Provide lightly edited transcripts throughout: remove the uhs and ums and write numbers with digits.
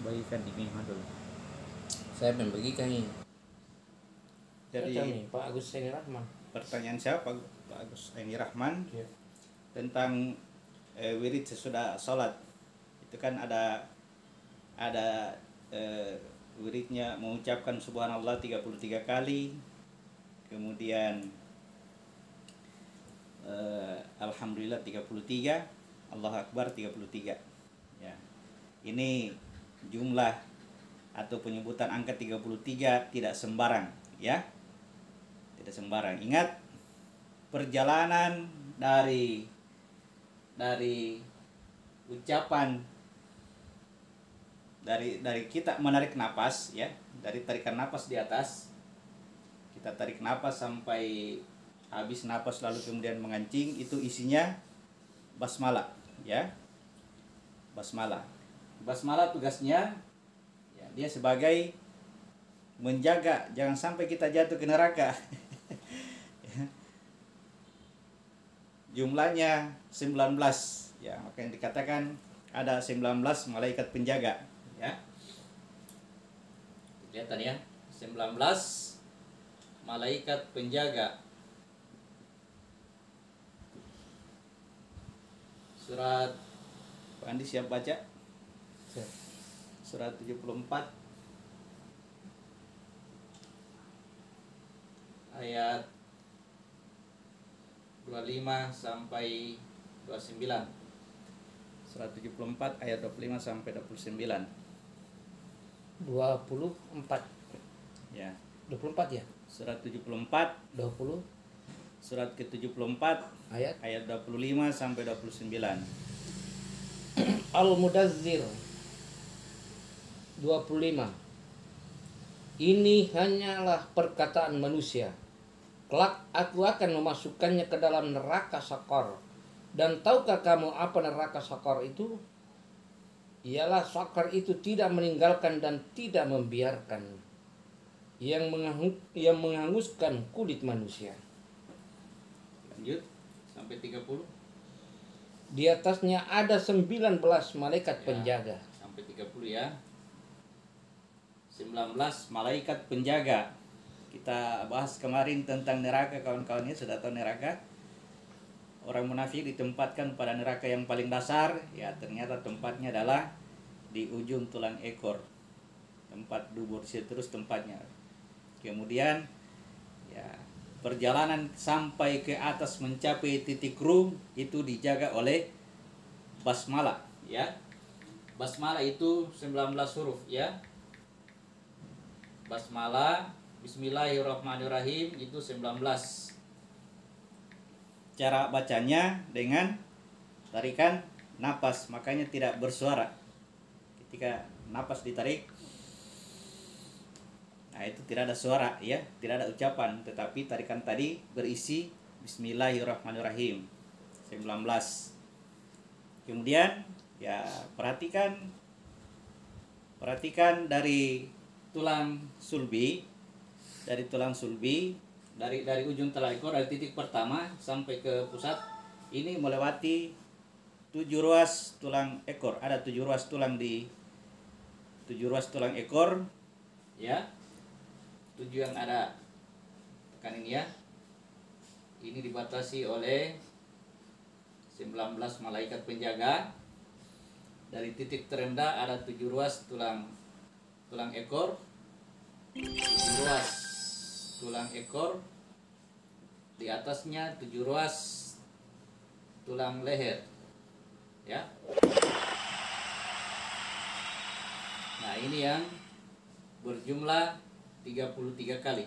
bagikan di Mima dulu. Saya membagikan ini. Jadi Pak Agus Saini Rahman. pertanyaan siapa Pak Agus Saini Rahman Ya. tentang wirid sesudah sholat. Itu kan ada wiridnya mengucapkan subhanallah 33 kali, kemudian alhamdulillah 33, Allahu Akbar 33. Ya. Ini jumlah atau penyebutan angka 33 tidak sembarang, ya. Tidak sembarang. Ingat, perjalanan dari ucapan dari kita menarik napas, ya, dari tarikan napas di atas, kita tarik napas sampai habis napas lalu kemudian mengancing, itu isinya basmalah, ya. Basmalah tugasnya, ya, dia sebagai menjaga jangan sampai kita jatuh ke neraka. Jumlahnya 19, ya, makanya dikatakan ada 19 malaikat penjaga, ya. Kelihatan ya, 19 malaikat penjaga. Surat Pak Andi siap baca? Surat 74 ayat 25 sampai 29. Surat 74 ayat 25 sampai 29. 24. Ya. 24 ya? Surat 74, 20 surat ke-74 ayat ayat 25 sampai 29. Al-Mudazzir 25. Ini hanyalah perkataan manusia. Kelak aku akan memasukkannya ke dalam neraka Sakor. Dan tahukah kamu apa neraka Sakor itu? Ialah Sakor itu tidak meninggalkan dan tidak membiarkan, yang menghanguskan kulit manusia. Lanjut sampai 30. Di atasnya ada 19 malaikat penjaga. Sampai 30 ya. 19 malaikat penjaga. Kita bahas kemarin tentang neraka, kawan-kawannya sudah tahu neraka. Orang munafik ditempatkan pada neraka yang paling dasar, ya ternyata tempatnya adalah di ujung tulang ekor. Tempat dubur terus tempatnya. Kemudian ya perjalanan sampai ke atas mencapai titik ruh itu dijaga oleh basmalah, ya. Basmalah itu 19 huruf, ya. Basmalah Bismillahirrahmanirrahim itu 19. Cara bacanya dengan tarikan napas, makanya tidak bersuara. Ketika napas ditarik, nah itu tidak ada suara, ya, tidak ada ucapan, tetapi tarikan tadi berisi Bismillahirrahmanirrahim 19. Kemudian ya perhatikan dari tulang sulbi, dari ujung tulang ekor, dari titik pertama sampai ke pusat ini melewati 7 ruas tulang ekor. Ada 7 ruas tulang di 7 ruas tulang ekor, ya. 7 yang ada tekan ini, ya. Ini dibatasi oleh 19 malaikat penjaga. Dari titik terendah ada 7 ruas tulang ekor, 7 ruas tulang ekor, di atasnya 7 ruas tulang leher, ya. Nah ini yang berjumlah 33 kali.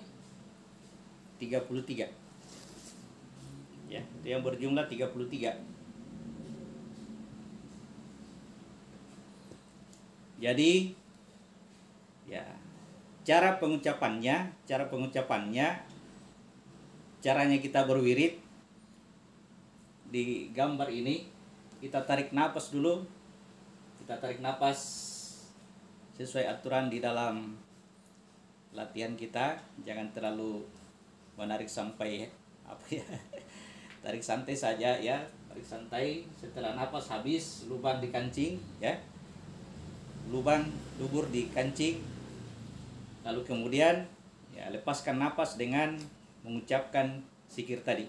33, ya, itu yang berjumlah 33. Jadi ya cara pengucapannya, caranya kita berwirid di gambar ini. Kita tarik napas dulu, sesuai aturan di dalam latihan kita. Jangan terlalu menarik sampai tarik santai saja, ya, tarik santai. Setelah napas habis lubang dikancing, ya, lubang dubur di kancing. Lalu kemudian ya lepaskan napas dengan mengucapkan zikir tadi.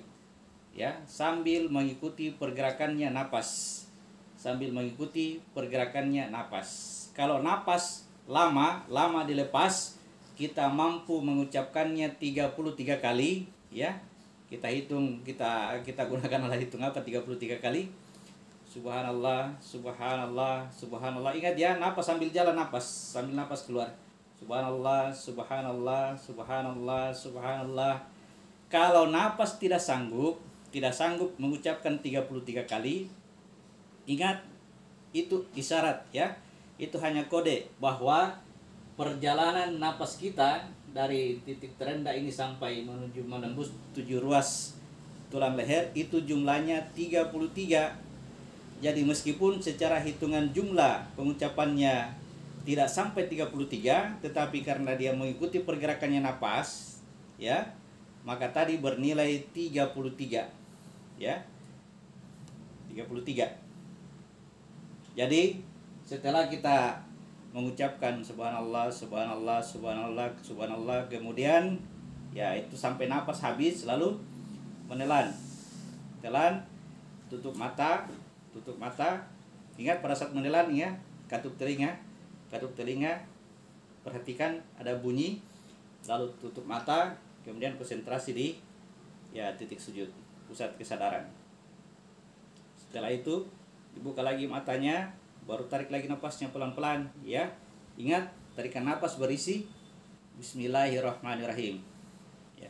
Ya, sambil mengikuti pergerakannya napas. Sambil mengikuti pergerakannya napas. Kalau napas lama dilepas, kita mampu mengucapkannya 33 kali, ya. Kita hitung, kita gunakan alat hitung apa 33 kali. Subhanallah, subhanallah, subhanallah. Ingat ya, napas sambil jalan napas, sambil napas keluar. Subhanallah, subhanallah, subhanallah, subhanallah. Kalau napas tidak sanggup mengucapkan 33 kali, ingat itu isyarat ya. Itu hanya kode bahwa perjalanan napas kita dari titik terendah ini sampai menuju menembus 7 ruas tulang leher itu jumlahnya 33. Jadi meskipun secara hitungan jumlah pengucapannya tidak sampai 33, tetapi karena dia mengikuti pergerakannya napas, ya, maka tadi bernilai 33. Ya. 33. Jadi setelah kita mengucapkan subhanallah, subhanallah, subhanallah, subhanallah, kemudian ya itu sampai napas habis, lalu menelan. Telan, tutup mata. Ingat pada saat menelan ya, katup telinga, perhatikan ada bunyi, lalu tutup mata, kemudian konsentrasi di ya titik sujud, pusat kesadaran. Setelah itu dibuka lagi matanya, baru tarik lagi napasnya pelan-pelan ya. Ingat, tarikan napas berisi Bismillahirrahmanirrahim. Ya.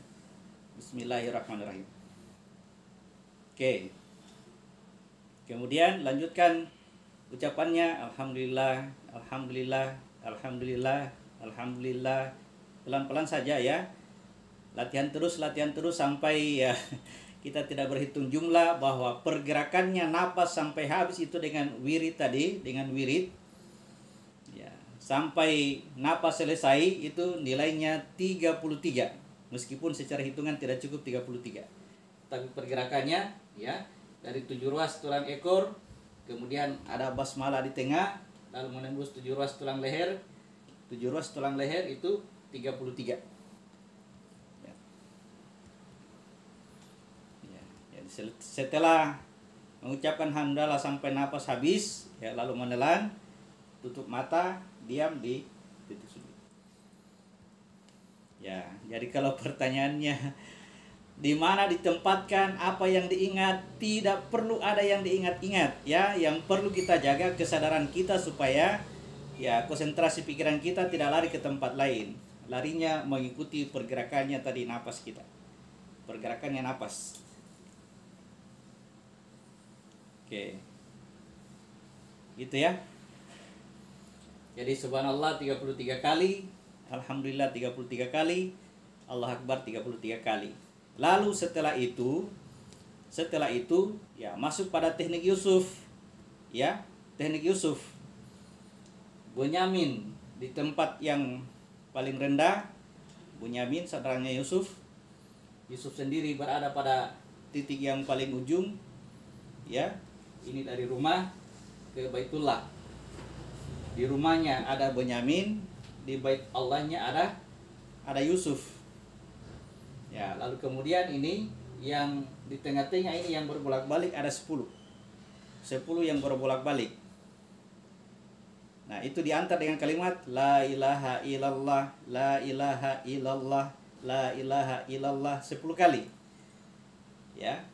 Bismillahirrahmanirrahim. Oke. Kemudian lanjutkan ucapannya alhamdulillah, alhamdulillah, alhamdulillah, alhamdulillah. Pelan-pelan saja ya. Latihan terus sampai ya kita tidak berhitung jumlah, bahwa pergerakannya napas sampai habis itu dengan wirid tadi, dengan wirid. Ya, sampai napas selesai itu nilainya 33. Meskipun secara hitungan tidak cukup 33. Tapi pergerakannya ya dari 7 ruas tulang ekor, kemudian ada basmalah di tengah, lalu menembus 7 ruas tulang leher. 7 ruas tulang leher itu 33. Setelah mengucapkan hamdalah sampai napas habis, ya, lalu menelan, tutup mata, diam di titik sujud. Ya, jadi kalau pertanyaannya di mana ditempatkan, apa yang diingat, tidak perlu ada yang diingat-ingat ya. Yang perlu kita jaga kesadaran kita supaya ya konsentrasi pikiran kita tidak lari ke tempat lain. Larinya mengikuti pergerakannya tadi napas kita. Pergerakannya napas. Oke. Gitu ya. Jadi subhanallah 33 kali, alhamdulillah 33 kali, Allah Akbar 33 kali. Lalu setelah itu ya masuk pada teknik Yusuf. Ya, teknik Yusuf. Bunyamin di tempat yang paling rendah, Bunyamin saudaranya Yusuf. Yusuf sendiri berada pada titik yang paling ujung. Ya, ini dari rumah ke Baitullah. Di rumahnya ada Bunyamin, di Bait Allahnya ada Yusuf. Ya, lalu kemudian ini yang di tengah-tengah ini yang berbolak-balik ada 10. 10 yang berbolak-balik. Nah, itu diantar dengan kalimat la ilaha illallah, la ilaha illallah, la ilaha illallah 10 kali. Ya.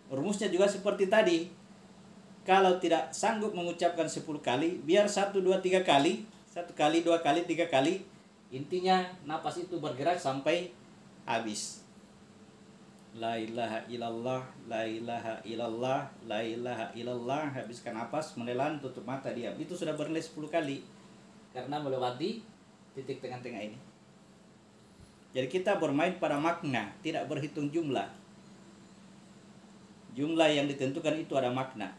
Rumusnya juga seperti tadi. Kalau tidak sanggup mengucapkan 10 kali, biar 1, 2, 3 kali. 1 kali, 2 kali, 3 kali. Intinya napas itu bergerak sampai habis. La ilaha illallah, la ilaha illallah, la ilaha illallah. Habiskan napas, menelan, tutup mata, diam. Itu sudah bernilai 10 kali. Karena melewati titik tengah-tengah ini. Jadi kita bermain pada makna, tidak berhitung jumlah. Jumlah yang ditentukan itu ada makna.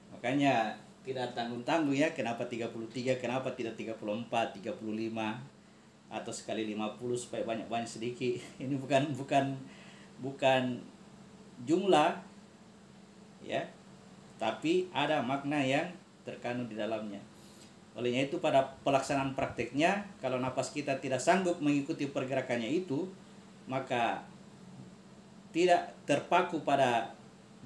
Makanya tidak tanggung-tanggung ya, kenapa 33, kenapa tidak 34, 35 atau sekali 50 supaya banyak-banyak sedikit. Ini bukan jumlah ya, tapi ada makna yang terkandung di dalamnya. Olehnya itu pada pelaksanaan prakteknya, kalau napas kita tidak sanggup mengikuti pergerakannya itu, maka tidak terpaku pada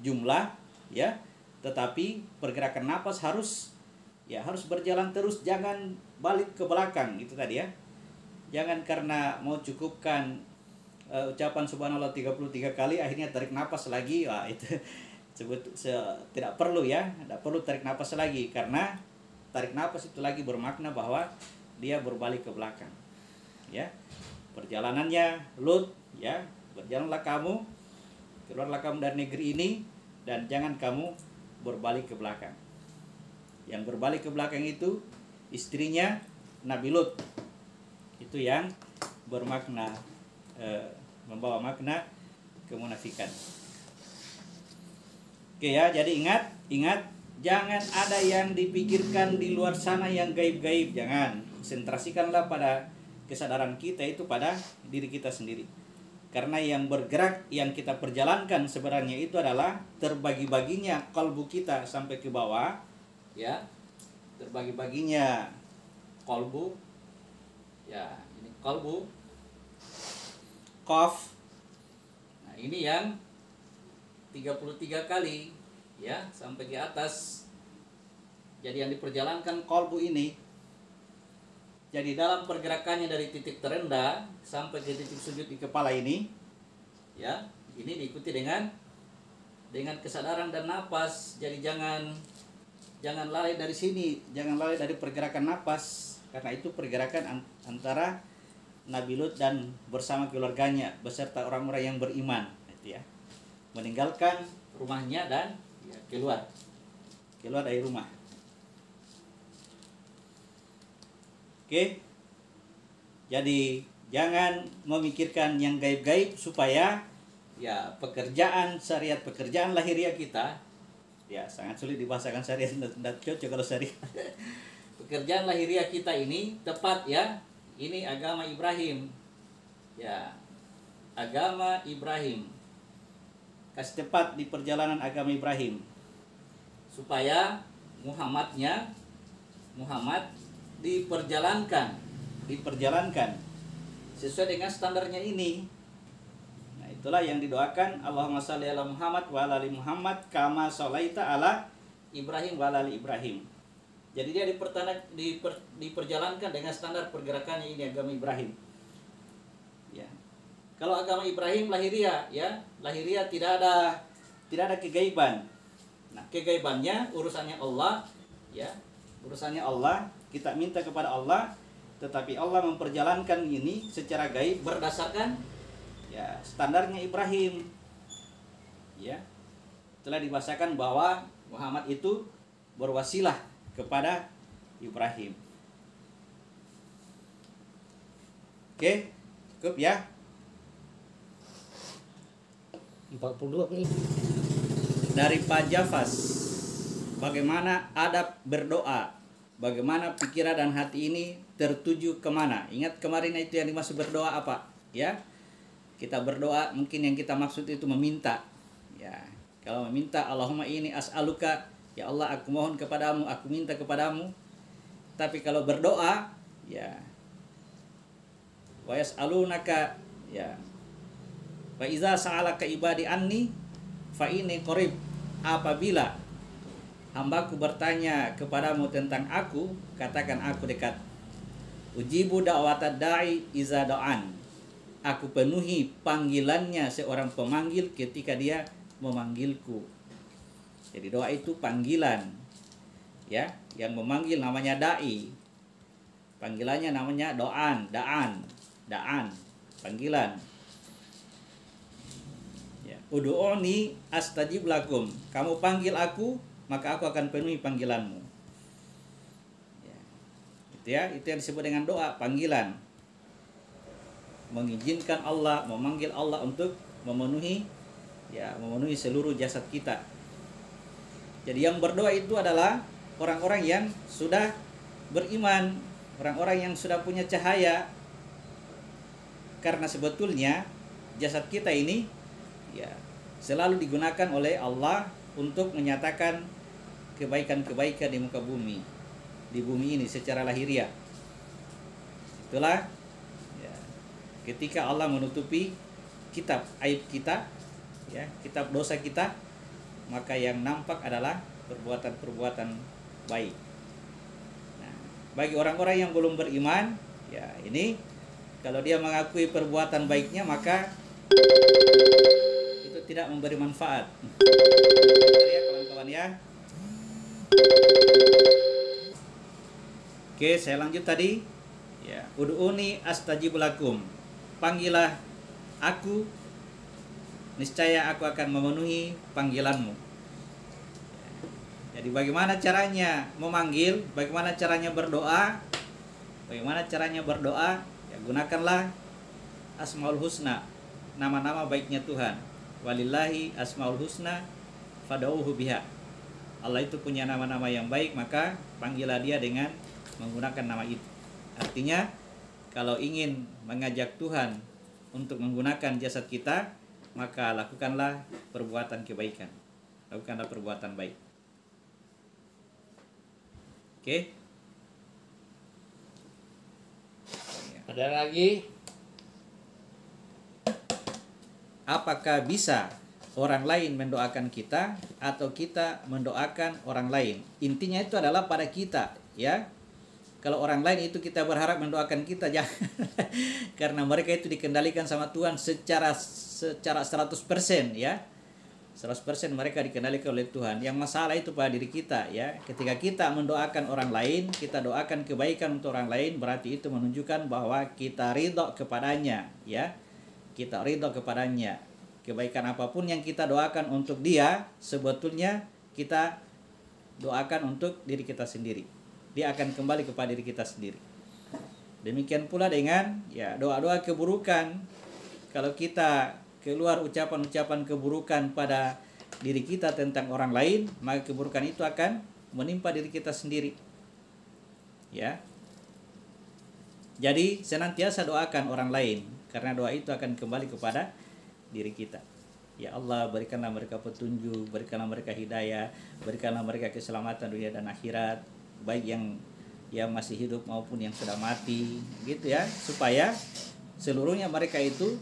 jumlah, ya, tetapi pergerakan napas harus berjalan terus, jangan balik ke belakang, itu tadi ya. Jangan karena mau cukupkan ucapan subhanallah 33 kali akhirnya tarik napas lagi, wah itu tidak perlu ya, tidak perlu tarik napas lagi, karena tarik napas itu lagi bermakna bahwa dia berbalik ke belakang, ya. Perjalanannya Lut, ya, berjalanlah kamu, keluarlah kamu dari negeri ini, dan jangan kamu berbalik ke belakang. Yang berbalik ke belakang itu istrinya Nabi Lut. Itu yang bermakna membawa makna kemunafikan. Oke ya, jadi ingat, jangan ada yang dipikirkan di luar sana yang gaib-gaib, jangan. Konsentrasikanlah pada kesadaran kita itu pada diri kita sendiri. Karena yang bergerak, yang kita perjalankan sebenarnya itu adalah terbagi-baginya kalbu kita sampai ke bawah, ya. Terbagi-baginya kalbu, ya, ini kalbu, qaf. Nah, ini yang 33 kali, ya, sampai ke atas. Jadi yang diperjalankan kalbu ini. Jadi dalam pergerakannya dari titik terendah sampai ke titik sujud di kepala ini, ya, ini diikuti dengan kesadaran dan napas. Jadi jangan lalai dari sini, jangan lalai dari pergerakan napas, karena itu pergerakan antara Nabi Lut dan bersama keluarganya beserta orang-orang yang beriman, itu ya. Meninggalkan rumahnya dan ya, keluar dari rumah. Oke. Jadi jangan memikirkan yang gaib-gaib, supaya ya pekerjaan syariat, pekerjaan lahiriah kita, ya sangat sulit dibahasakan syariat, tidak cocok kalau syariat. Pekerjaan lahiriah kita ini tepat ya. Ini agama Ibrahim. Ya. Agama Ibrahim. Kasih tepat di perjalanan agama Ibrahim. Supaya Muhammad diperjalankan sesuai dengan standarnya ini. Nah, itulah yang didoakan, Allahumma shalli ala Muhammad wa ala ali Muhammad kama sholaita ala Ibrahim wa ala ali Ibrahim. Jadi dia diperjalankan dengan standar pergerakannya ini agama Ibrahim. Ya. Kalau agama Ibrahim lahiriah, ya, lahiriah tidak ada kegaiban. Nah, kegaibannya urusannya Allah, ya. Urusannya Allah, kita minta kepada Allah, tetapi Allah memperjalankan ini secara gaib berdasarkan ya standarnya Ibrahim. Ya. Telah dibahasakan bahwa Muhammad itu berwasilah kepada Ibrahim. Oke, cukup ya. 42 nih. Dari Pak Jafas, bagaimana adab berdoa? Bagaimana pikiran dan hati ini tertuju kemana? Ingat kemarin itu yang dimaksud berdoa apa? Ya, kita berdoa mungkin yang kita maksud itu meminta. Ya, kalau meminta, Allahumma ini as'aluka, ya Allah aku mohon kepadamu, aku minta kepadamu. Tapi kalau berdoa, ya, wa yas'alunaka, ya, fa iza sa'alaka ibadi anni fa inni qarib. Apabila hambaku bertanya kepadamu tentang aku, katakan aku dekat. Ujibu da'watad da'i iza da'an. Aku penuhi panggilannya seorang pemanggil ketika dia memanggilku. Jadi doa itu panggilan. Ya, yang memanggil namanya da'i. Panggilannya namanya da'an, panggilan. Ya, ud'uni astajib lakum. Kamu panggil aku, maka aku akan penuhi panggilanmu. Ya, itu yang disebut dengan doa, panggilan. Mengizinkan Allah, memanggil Allah untuk memenuhi seluruh jasad kita. Jadi yang berdoa itu adalah orang-orang yang sudah beriman, orang-orang yang sudah punya cahaya. Karena sebetulnya jasad kita ini ya selalu digunakan oleh Allah untuk menyatakan kebaikan-kebaikan di muka bumi. di bumi ini secara lahiriah. Itulah ya, ketika Allah menutupi kitab aib kita, ya, kitab dosa kita, maka yang nampak adalah perbuatan-perbuatan baik. Nah, bagi orang-orang yang belum beriman, ya ini kalau dia mengakui perbuatan baiknya, maka itu tidak memberi manfaat. Ya kawan-kawan ya. Oke, saya lanjut tadi. Ya, ud'uni astajib lakum. Panggillah aku, niscaya aku akan memenuhi panggilanmu. Jadi bagaimana caranya memanggil, bagaimana caranya berdoa? Bagaimana caranya berdoa? Ya, gunakanlah Asmaul Husna, nama-nama baiknya Tuhan. Walillahi Asmaul Husna fad'uhu biha. Allah itu punya nama-nama yang baik, maka panggillah dia dengan menggunakan nama itu. Artinya kalau ingin mengajak Tuhan untuk menggunakan jasad kita, maka lakukanlah perbuatan kebaikan. Lakukanlah perbuatan baik. Oke. Ada lagi? Apakah bisa orang lain mendoakan kita atau kita mendoakan orang lain? Intinya itu adalah pada kita, ya. Kalau orang lain itu kita berharap mendoakan kita, jangan. Karena mereka itu dikendalikan sama Tuhan secara 100%, ya. 100% mereka dikendalikan oleh Tuhan. Yang masalah itu pada diri kita, ya. Ketika kita mendoakan orang lain, kita doakan kebaikan untuk orang lain, berarti itu menunjukkan bahwa kita ridho kepadanya, ya. Kita ridho kepadanya. Kebaikan apapun yang kita doakan untuk dia, sebetulnya kita doakan untuk diri kita sendiri. Dia akan kembali kepada diri kita sendiri. Demikian pula dengan ya doa-doa keburukan. Kalau kita keluar ucapan-ucapan keburukan pada diri kita tentang orang lain, maka keburukan itu akan menimpa diri kita sendiri. Ya. Jadi senantiasa doakan orang lain, karena doa itu akan kembali kepada diri kita. Ya Allah, berikanlah mereka petunjuk, berikanlah mereka hidayah, berikanlah mereka keselamatan dunia dan akhirat, baik yang masih hidup maupun yang sudah mati, gitu ya, supaya seluruhnya mereka itu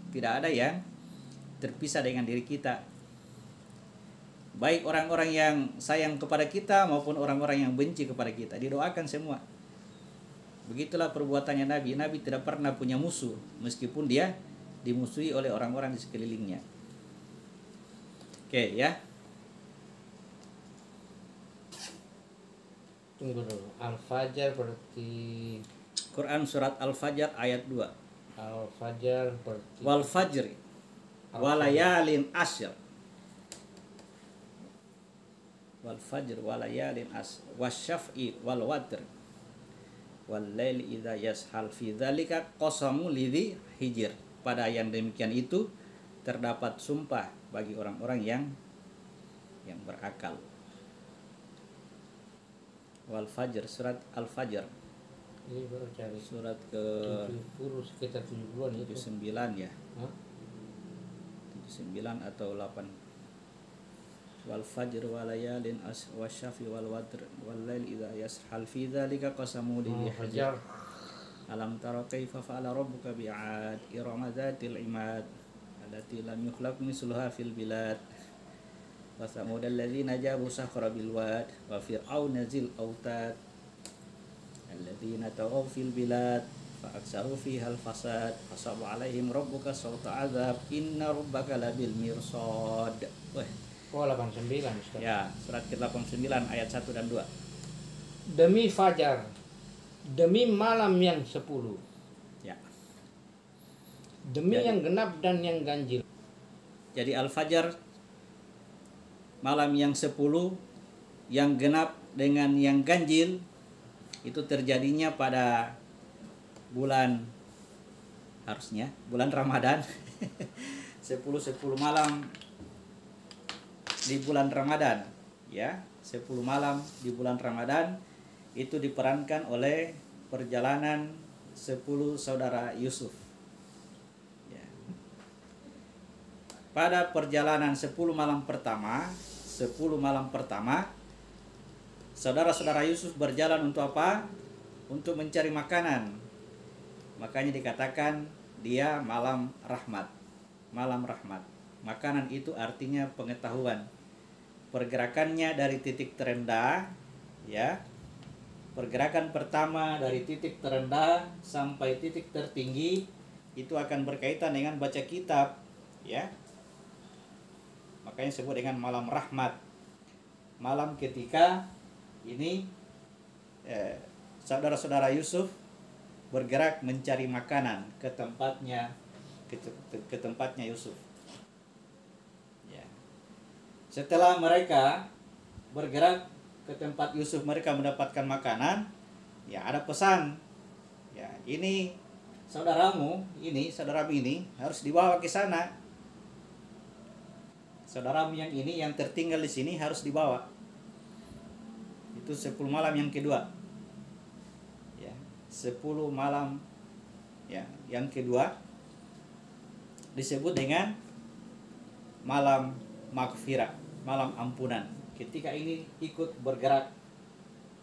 tidak ada yang terpisah dengan diri kita. Baik orang-orang yang sayang kepada kita maupun orang-orang yang benci kepada kita, didoakan semua. Begitulah perbuatannya Nabi. Nabi tidak pernah punya musuh, meskipun dia dimusuhi oleh orang-orang di sekelilingnya. Oke, ya. Tunggu dulu. Al-Fajr berarti Quran surat Al-Fajr ayat 2. Al-Fajr berarti Wal fajri walayalin asyr. Wal fajr walayalin asyr wasyaf'i wal watr wal laili idza yashal fi dzalika qasamu lidzi hijr. Pada yang demikian itu terdapat sumpah bagi orang-orang yang berakal. Wal fajr, surat Al-Fajr. ini baru cari Surat ke 70 sekitar 70-an itu. 79 ya. Hah? 79 atau 8. Wal fajr walayalin wasyafi wal watr wal lail idza yashal fi dzalika qasamu lidzi hijr. Fajar. Alam tara kaifa fa'ala rabbuka bi'ad irama dzatil imad allati lam yukhlaq misluha fil bilad wa thamud alladzina jabu sakhra bil wad wa fir'auna zil autad alladzina taghaw fil bilad fa aksaru fiha al fasad fasaba alaihim rabbuka sawta azab inna rabbaka labil mirsad. Wah, Oh 89 Ustaz. ya, surat ke-89 ayat 1 dan 2. Demi fajar, demi malam yang 10, Ya. demi Jadi- yang genap dan yang ganjil. Jadi Al-Fajr malam yang 10, yang genap dengan yang ganjil, itu terjadinya pada bulan, harusnya bulan Ramadan. 10 malam di bulan Ramadan, ya. 10 malam di bulan Ramadan itu diperankan oleh perjalanan 10 saudara Yusuf. Ya. Pada perjalanan 10 malam pertama saudara-saudara Yusuf berjalan untuk apa? Untuk mencari makanan. Makanya dikatakan dia malam rahmat. Malam rahmat. Makanan itu artinya pengetahuan. Pergerakannya dari titik terendah, ya. Pergerakan pertama dari titik terendah sampai titik tertinggi itu akan berkaitan dengan baca kitab, ya. Makanya disebut dengan malam rahmat. Malam ketika ini saudara-saudara Yusuf bergerak mencari makanan ke tempatnya Yusuf. Ya. Setelah mereka bergerak ke tempat Yusuf, mereka mendapatkan makanan, ya ada pesan. Ya, ini saudaramu ini harus dibawa ke sana. Saudaramu yang ini yang tertinggal di sini harus dibawa. Itu 10 malam yang kedua. Ya, 10 malam ya, yang kedua disebut dengan malam maghfirah, malam ampunan. Ketika ini ikut bergerak,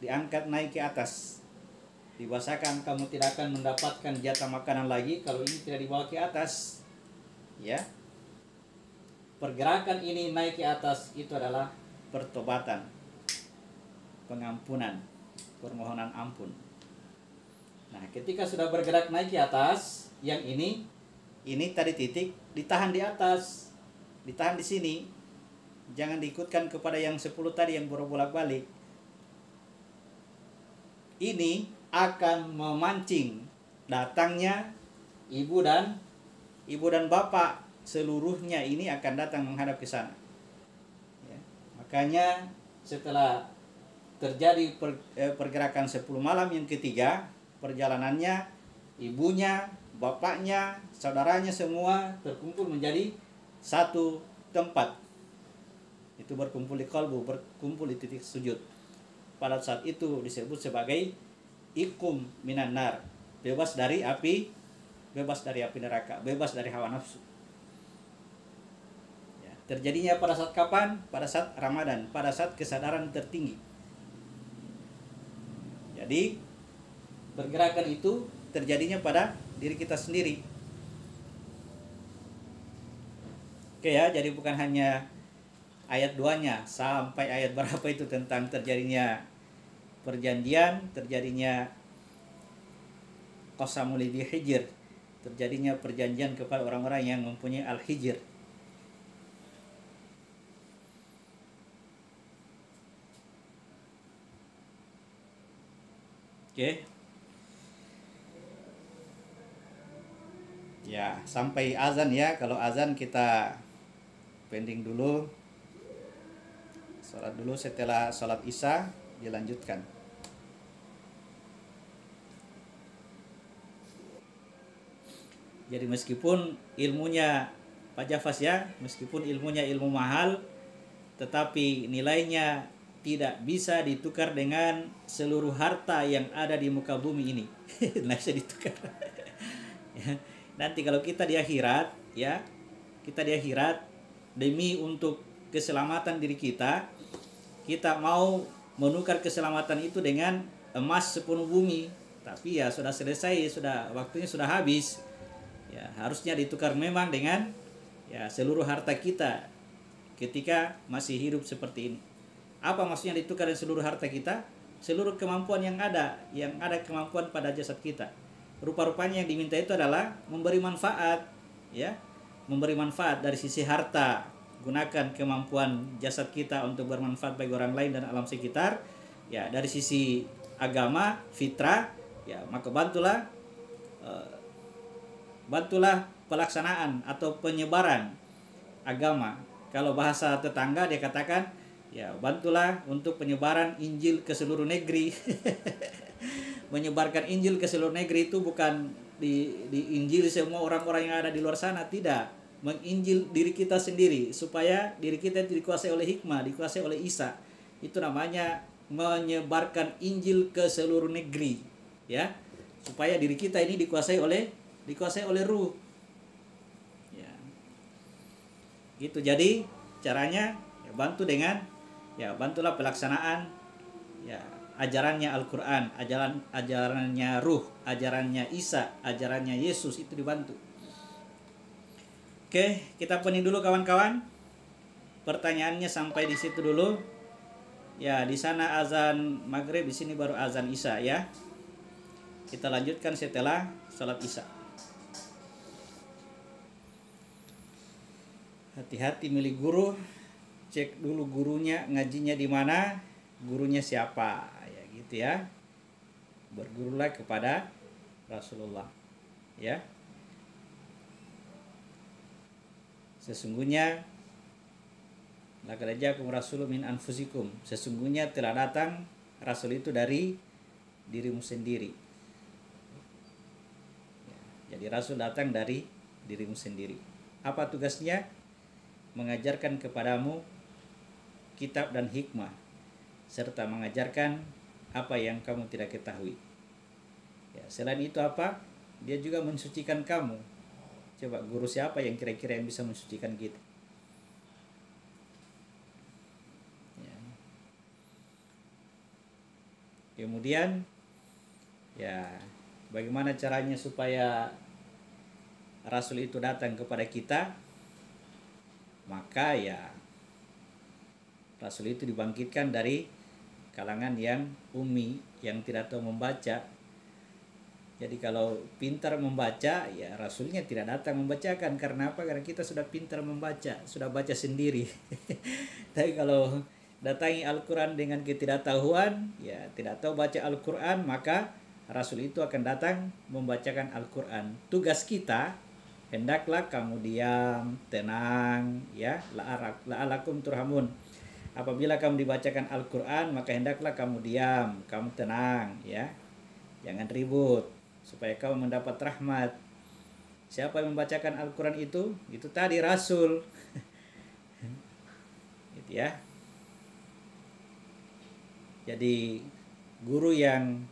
diangkat naik ke atas, dibahasakan kamu tidak akan mendapatkan jatah makanan lagi kalau ini tidak dibawa ke atas. Ya, pergerakan ini naik ke atas itu adalah pertobatan, pengampunan, permohonan ampun. Nah, ketika sudah bergerak naik ke atas, yang ini tadi titik ditahan di atas, ditahan di sini. Jangan diikutkan kepada yang 10 tadi yang bolak-balik. Ini akan memancing datangnya ibu dan bapak, seluruhnya ini akan datang menghadap ke sana. Ya. Makanya setelah terjadi pergerakan 10 malam yang ketiga, perjalanannya ibunya, bapaknya, saudaranya semua terkumpul menjadi satu tempat. Itu berkumpul di qalbu, berkumpul di titik sujud. Pada saat itu disebut sebagai ikum minan nar, bebas dari api neraka, bebas dari hawa nafsu. Ya, terjadinya pada saat kapan? Pada saat Ramadan, pada saat kesadaran tertinggi. Jadi pergerakan itu terjadinya pada diri kita sendiri. Oke ya, jadi bukan hanya ayat 2-nya sampai ayat berapa itu tentang terjadinya perjanjian, terjadinya qasamul hijr, terjadinya perjanjian kepada orang-orang yang mempunyai al-hijr. Oke. Ya, sampai azan ya. Kalau azan kita pending dulu. Salat dulu, setelah salat Isya dilanjutkan. Jadi meskipun ilmunya Pak Jafas ya, meskipun ilmunya ilmu mahal, tetapi nilainya tidak bisa ditukar dengan seluruh harta yang ada di muka bumi ini. Tidak bisa ditukar. Ya. Nanti kalau kita di akhirat, ya, kita di akhirat demi untuk keselamatan diri kita, kita mau menukar keselamatan itu dengan emas sepenuh bumi, tapi ya sudah selesai, sudah waktunya sudah habis. Ya, harusnya ditukar memang dengan ya seluruh harta kita ketika masih hidup seperti ini. Apa maksudnya ditukar dengan seluruh harta kita? Seluruh kemampuan yang ada kemampuan pada jasad kita. Rupa-rupanya yang diminta itu adalah memberi manfaat, ya, memberi manfaat dari sisi harta. Gunakan kemampuan jasad kita untuk bermanfaat bagi orang lain dan alam sekitar. Ya, dari sisi agama, fitrah, ya, maka bantulah pelaksanaan atau penyebaran agama. Kalau bahasa tetangga dia katakan, ya, bantulah untuk penyebaran Injil ke seluruh negeri. Menyebarkan Injil ke seluruh negeri itu bukan di Injil semua orang-orang yang ada di luar sana, tidak. Menginjil diri kita sendiri supaya diri kita dikuasai oleh hikmah, dikuasai oleh Isa. Itu namanya menyebarkan Injil ke seluruh negeri, ya. Supaya diri kita ini dikuasai oleh Ruh. Ya. Gitu. Jadi caranya ya bantulah pelaksanaan ya, ajarannya Al-Quran, ajarannya Ruh, ajarannya Isa, ajarannya Yesus itu dibantu. Oke, kita pening dulu kawan-kawan. Pertanyaannya sampai di situ dulu. Ya, di sana azan maghrib, di sini baru azan Isya ya. Kita lanjutkan setelah sholat Isya. Hati-hati milih guru, cek dulu gurunya, ngajinya di mana, gurunya siapa, ya gitu ya. Bergurulah kepada Rasulullah, ya. Sesungguhnya laqad ja'akum rasulun min anfusikum, sesungguhnya telah datang rasul itu dari dirimu sendiri. Jadi rasul datang dari dirimu sendiri. Apa tugasnya? Mengajarkan kepadamu kitab dan hikmah, serta mengajarkan apa yang kamu tidak ketahui. Ya, selain itu apa? Dia juga mensucikan kamu. Coba guru siapa yang kira-kira yang bisa mensucikan kita? Ya. Kemudian, ya, bagaimana caranya supaya Rasul itu datang kepada kita? Maka ya, Rasul itu dibangkitkan dari kalangan yang ummi, yang tidak tahu membaca. Jadi kalau pintar membaca, ya Rasulnya tidak datang membacakan. Karena apa? Karena kita sudah pintar membaca, sudah baca sendiri. Tapi kalau datangi Al-Quran dengan ketidaktahuan, ya tidak tahu baca Al-Quran, maka Rasul itu akan datang membacakan Al-Quran. Tugas kita, hendaklah kamu diam, tenang, ya, la'alakum turhamun. Apabila kamu dibacakan Al-Quran, maka hendaklah kamu diam, kamu tenang, ya, jangan ribut, supaya kamu mendapat rahmat. Siapa yang membacakan Al-Quran itu? Itu tadi Rasul. Gitu ya. Jadi guru yang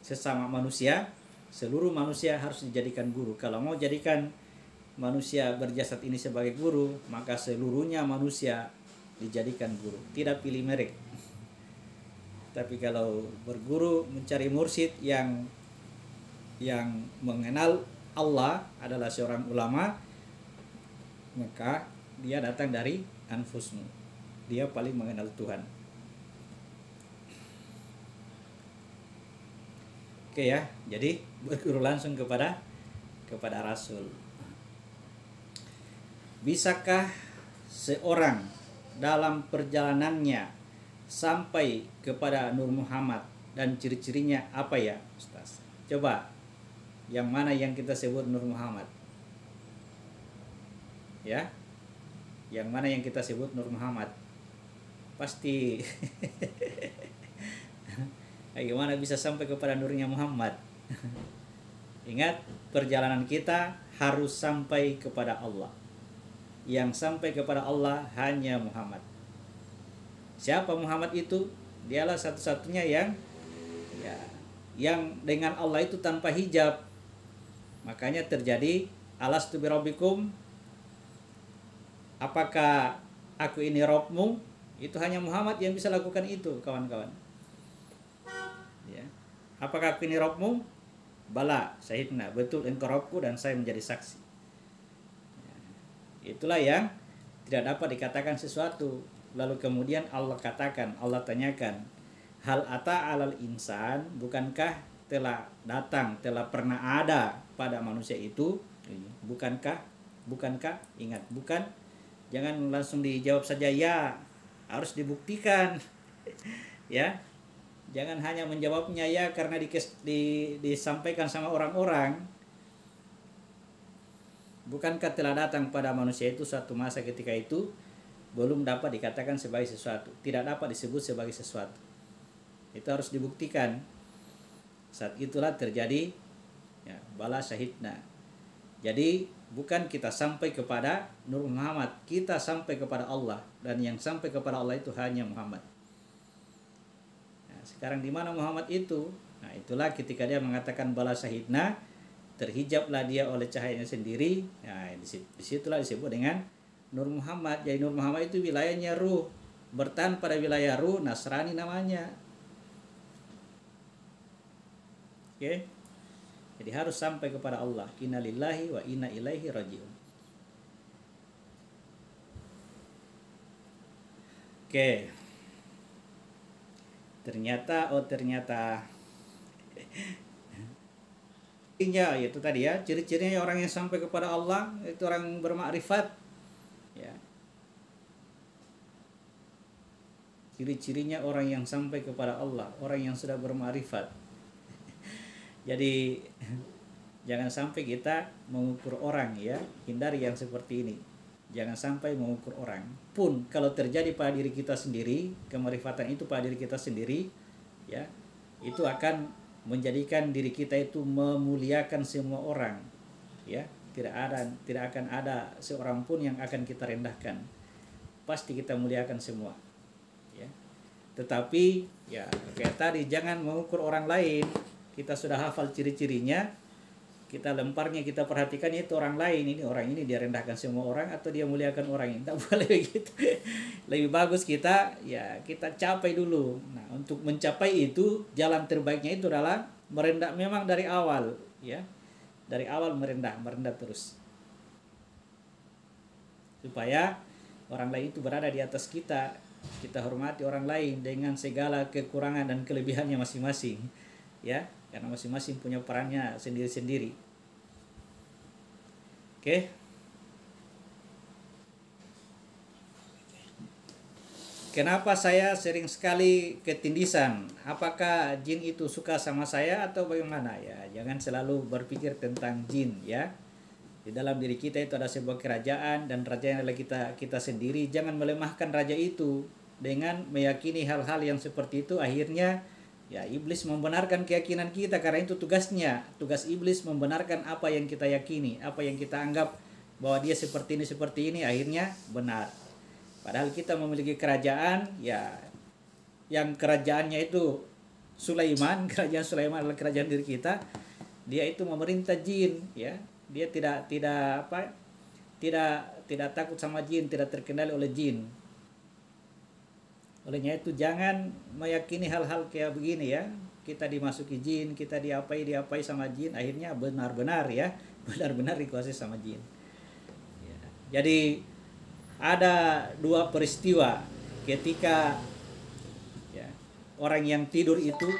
sesama manusia, seluruh manusia harus dijadikan guru. Kalau mau jadikan manusia berjasad ini sebagai guru, maka seluruhnya manusia dijadikan guru. Tidak pilih merek. Tapi kalau berguru mencari mursyid yang mengenal Allah, adalah seorang ulama, maka dia datang dari anfusmu. Dia paling mengenal Tuhan. Oke ya, jadi berguru langsung kepada Rasul. Bisakah seorang dalam perjalanannya sampai kepada Nur Muhammad, dan ciri-cirinya apa ya, Ustaz? Coba, yang mana yang kita sebut Nur Muhammad? Ya, yang mana yang kita sebut Nur Muhammad? Pasti bagaimana bisa sampai kepada nurnya Muhammad? Ingat, perjalanan kita harus sampai kepada Allah. Yang sampai kepada Allah hanya Muhammad. Siapa Muhammad itu? Dialah satu-satunya yang dengan Allah itu tanpa hijab. Makanya terjadi alastu birabbikum, apakah aku ini Rabbmu? Itu hanya Muhammad yang bisa lakukan itu, kawan-kawan. Ya. Apakah aku ini Rabbmu? Bala, syahidna, betul engkau Rabbku dan saya menjadi saksi. Ya. Itulah yang tidak dapat dikatakan sesuatu. Lalu kemudian Allah katakan, Allah tanyakan, hal ata alal insan, bukankah telah datang, telah pernah ada pada manusia itu? Bukankah, ingat, bukan, jangan langsung dijawab saja ya, harus dibuktikan. Ya, jangan hanya menjawabnya ya karena disampaikan sama orang-orang. Bukankah telah datang pada manusia itu suatu masa ketika itu belum dapat dikatakan sebagai sesuatu, tidak dapat disebut sebagai sesuatu. Itu harus dibuktikan. Saat itulah terjadi ya, bala syahidna. Jadi bukan kita sampai kepada Nur Muhammad, kita sampai kepada Allah, dan yang sampai kepada Allah itu hanya Muhammad. Nah, sekarang di mana Muhammad itu? Nah, itulah ketika dia mengatakan bala syahidna, terhijablah dia oleh cahayanya sendiri. Nah, disitulah disebut dengan Nur Muhammad. Jadi Nur Muhammad itu wilayahnya ruh, bertahan pada wilayah ruh, Nasrani namanya. Oke. Jadi harus sampai kepada Allah. Inna lillahi wa inna ilaihi rajiun. Oke. Ternyata itu tadi ya, ciri-cirinya orang yang sampai kepada Allah itu orang bermakrifat ya. Ciri-cirinya orang yang sampai kepada Allah, orang yang sudah bermakrifat. Jadi jangan sampai kita mengukur orang ya, hindari yang seperti ini. Jangan sampai mengukur orang. Pun kalau terjadi pada diri kita sendiri, kemarifatan itu pada diri kita sendiri ya, itu akan menjadikan diri kita itu memuliakan semua orang ya. Tidak akan ada seorang pun yang akan kita rendahkan. Pasti kita muliakan semua ya. Tetapi ya kayak tadi, jangan mengukur orang lain. Kita sudah hafal ciri-cirinya, kita lemparnya, kita perhatikan itu orang lain, ini orang ini dia rendahkan semua orang atau dia muliakan orang ini. Tidak boleh begitu. Lebih bagus kita capai dulu. Nah, untuk mencapai itu jalan terbaiknya itu adalah merendah memang dari awal ya. Dari awal merendah terus. Supaya orang lain itu berada di atas kita. Kita hormati orang lain dengan segala kekurangan dan kelebihannya masing-masing ya, karena masing-masing punya perannya sendiri-sendiri. Oke. Kenapa saya sering sekali ketindisan? Apakah jin itu suka sama saya atau bagaimana ya? Jangan selalu berpikir tentang jin ya. Di dalam diri kita itu ada sebuah kerajaan, dan raja yang adalah kita sendiri. Jangan melemahkan raja itu dengan meyakini hal-hal yang seperti itu. Akhirnya ya iblis membenarkan keyakinan kita, karena itu tugasnya. Tugas iblis membenarkan apa yang kita yakini, apa yang kita anggap bahwa dia seperti ini, akhirnya benar. Padahal kita memiliki kerajaan ya, yang kerajaannya itu Sulaiman, kerajaan Sulaiman adalah kerajaan diri kita. Dia itu memerintah jin ya. Dia tidak takut sama jin, tidak terkendali oleh jin. Olehnya itu jangan meyakini hal-hal kayak begini ya. Kita dimasuki jin, kita diapai sama jin, akhirnya benar-benar dikuasai sama jin. Ya. Jadi ada dua peristiwa ketika ya, orang yang tidur itu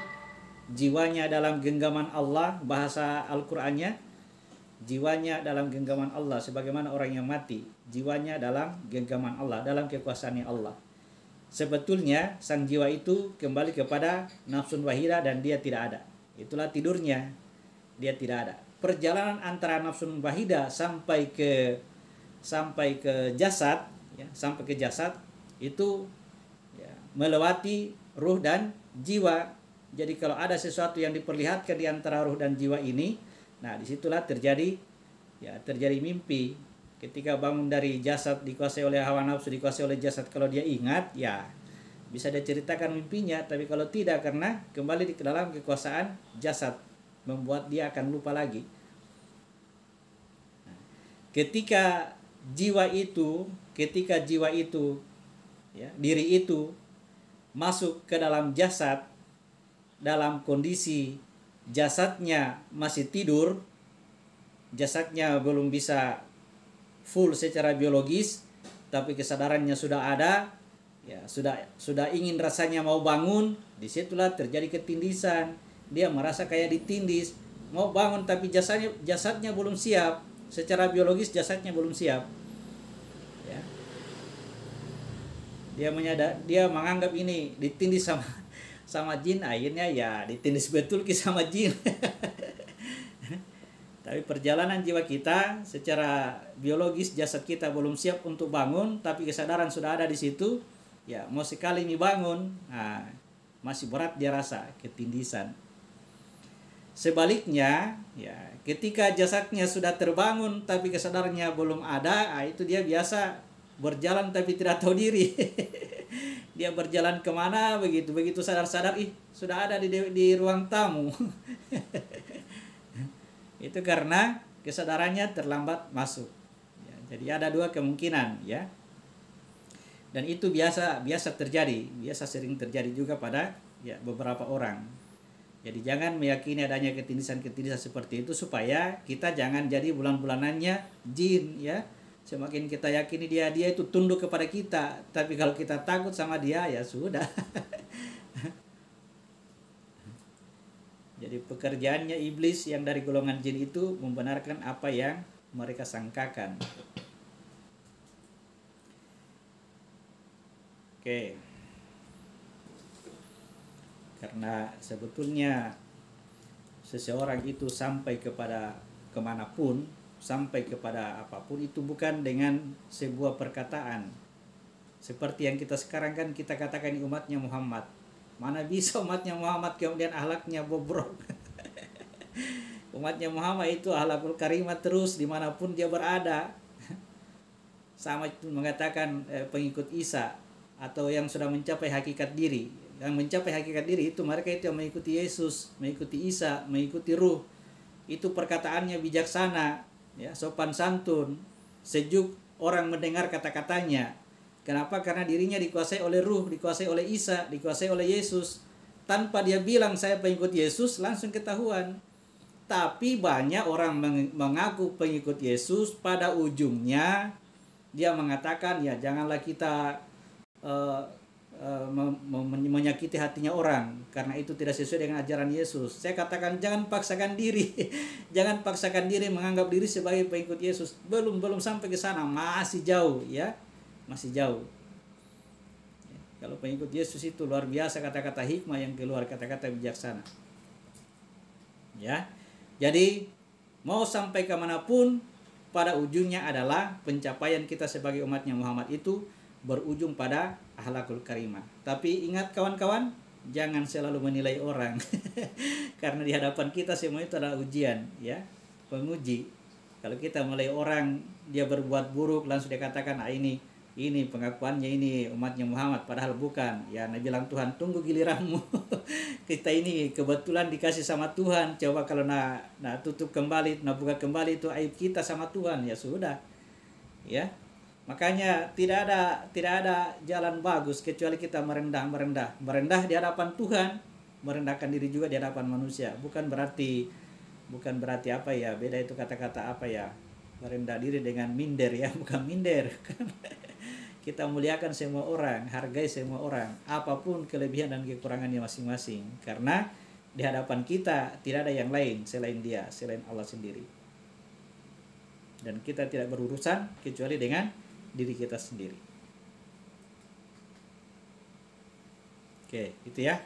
jiwanya dalam genggaman Allah, bahasa Al-Qur'annya jiwanya dalam genggaman Allah, sebagaimana orang yang mati jiwanya dalam genggaman Allah, dalam kekuasaannya Allah. Sebetulnya sang jiwa itu kembali kepada nafsun wahidah dan dia tidak ada. Itulah tidurnya, dia tidak ada. Perjalanan antara nafsun wahidah sampai ke jasad ya, sampai ke jasad itu ya, melewati ruh dan jiwa. Jadi kalau ada sesuatu yang diperlihatkan di antara ruh dan jiwa ini, nah disitulah terjadi mimpi. Ketika bangun dari jasad dikuasai oleh hawa nafsu, dikuasai oleh jasad, kalau dia ingat ya bisa dia ceritakan mimpinya. Tapi kalau tidak, karena kembali ke dalam kekuasaan jasad, membuat dia akan lupa lagi. Nah, ketika jiwa itu ya, diri itu masuk ke dalam jasad dalam kondisi jasadnya masih tidur, jasadnya belum bisa full secara biologis, tapi kesadarannya sudah ada, ya sudah ingin rasanya mau bangun, disitulah terjadi ketindisan. Dia merasa kayak ditindis, mau bangun tapi jasadnya belum siap, secara biologis jasadnya belum siap. Ya. Dia menganggap ini ditindis sama jin, akhirnya ya ditindis betul sama jin. Tapi perjalanan jiwa kita secara biologis, jasad kita belum siap untuk bangun, tapi kesadaran sudah ada di situ. Ya, mau sekali ini bangun, nah, masih berat dia rasa ketindisan. Sebaliknya, ya, ketika jasadnya sudah terbangun tapi kesadarannya belum ada, nah, itu dia biasa berjalan tapi tidak tahu diri. Dia berjalan kemana begitu sadar-sadar, sudah ada di ruang tamu. Itu karena kesadarannya terlambat masuk. Ya, jadi ada dua kemungkinan ya. Dan itu biasa sering terjadi juga pada ya beberapa orang. Jadi jangan meyakini adanya ketindisan-ketindisan seperti itu, supaya kita jangan jadi bulan-bulanannya jin ya. Semakin kita yakini dia itu tunduk kepada kita, tapi kalau kita takut sama dia ya sudah. Jadi pekerjaannya iblis yang dari golongan jin itu membenarkan apa yang mereka sangkakan. Oke. Karena sebetulnya seseorang itu sampai kepada kemanapun, sampai kepada apapun, itu bukan dengan sebuah perkataan. Seperti yang kita sekarang kan kita katakan umatnya Muhammad. Mana bisa umatnya Muhammad kemudian akhlaknya bobrok. Umatnya Muhammad itu akhlakul karimah terus dimanapun dia berada. Sama itu mengatakan pengikut Isa atau yang sudah mencapai hakikat diri. Yang mencapai hakikat diri itu mereka itu yang mengikuti Yesus, mengikuti Isa, mengikuti Ruh. Itu perkataannya bijaksana, ya, sopan santun, sejuk orang mendengar kata-katanya. Kenapa? Karena dirinya dikuasai oleh Ruh, dikuasai oleh Isa, dikuasai oleh Yesus. Tanpa dia bilang saya pengikut Yesus, langsung ketahuan. Tapi banyak orang mengaku pengikut Yesus, pada ujungnya dia mengatakan ya janganlah kita menyakiti hatinya orang, karena itu tidak sesuai dengan ajaran Yesus. Saya katakan jangan paksakan diri. Jangan paksakan diri menganggap diri sebagai pengikut Yesus. Belum sampai ke sana, masih jauh ya. Masih jauh. Kalau pengikut Yesus itu luar biasa kata-kata hikmah yang keluar, kata-kata bijaksana. Ya. Jadi mau sampai kemanapun, pada ujungnya adalah pencapaian kita sebagai umatnya Muhammad itu berujung pada akhlakul karimah. Tapi ingat kawan-kawan, jangan selalu menilai orang. Karena di hadapan kita semua itu adalah ujian, ya, penguji. Kalau kita mulai orang dia berbuat buruk, langsung dia katakan ini pengakuannya ini umatnya Muhammad, padahal bukan. Ya, Nabi bilang Tuhan tunggu giliranmu. Kita ini kebetulan dikasih sama Tuhan. Coba kalau tutup kembali, buka kembali, itu aib kita sama Tuhan, ya sudah. Ya. Makanya tidak ada jalan bagus kecuali kita merendah di hadapan Tuhan, merendahkan diri juga di hadapan manusia. Bukan berarti apa ya, beda itu kata-kata apa ya, merendah diri dengan minder ya, bukan minder. Kita muliakan semua orang, hargai semua orang, apapun kelebihan dan kekurangannya masing-masing, karena di hadapan kita tidak ada yang lain selain Dia, selain Allah sendiri. Dan kita tidak berurusan kecuali dengan diri kita sendiri. Oke, itu ya.